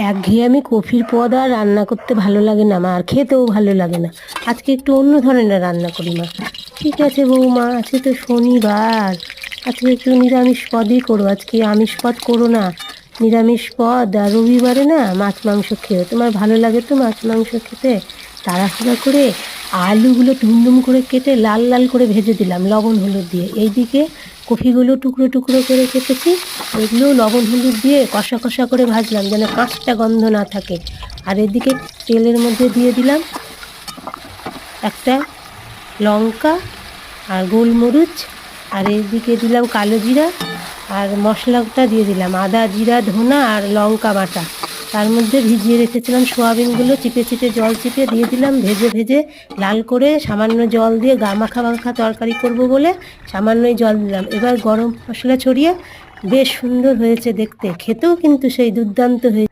একঘেয়েমি কফির পদ আর রান্না করতে ভালো লাগে না মা, আর খেতেও ভালো লাগে না। আজকে একটু অন্য ধরনের রান্না করি মা। ঠিক আছে বৌমা, আজকে তো শনিবার, আজকে একটু নিরামিষ পদই করো। আজকে আমিষ পদ করো না, নিরামিষ পদ। আর রবিবারে না মাছ মাংস খেও, তোমার ভালো লাগে তো মাছ মাংস খেতে। তাড়াহুড়া করে আলুগুলো টুমটুম করে কেটে লাল লাল করে ভেজে দিলাম লবণ হলুদ দিয়ে। এইদিকে কফিগুলো টুকরো টুকরো করে কেটেছি, এগুলো লবণ হলুদ দিয়ে কষা কষা করে ভাজলাম যেন কাঁচটা গন্ধ না থাকে। আর এদিকে তেলের মধ্যে দিয়ে দিলাম একটা লঙ্কা আর গোলমরিচ, আর এদিকে দিলাম কালো জিরা, আর মশলাটা দিয়ে দিলাম আদা জিরা ধনা আর লঙ্কা বাটা। তার মধ্যে ভিজিয়ে রেখেছিলাম সোয়াবিনগুলো, চিপে চিপে জল চিপে দিয়ে দিলাম, ভেজে ভেজে লাল করে সামান্য জল দিয়ে গা মাখা মাখা তরকারি করব বলে সামান্যই জল দিলাম। এবার গরম মশলা ছড়িয়ে বেশ সুন্দর হয়েছে দেখতে, খেতেও কিন্তু সেই দুর্দান্ত হয়েছে।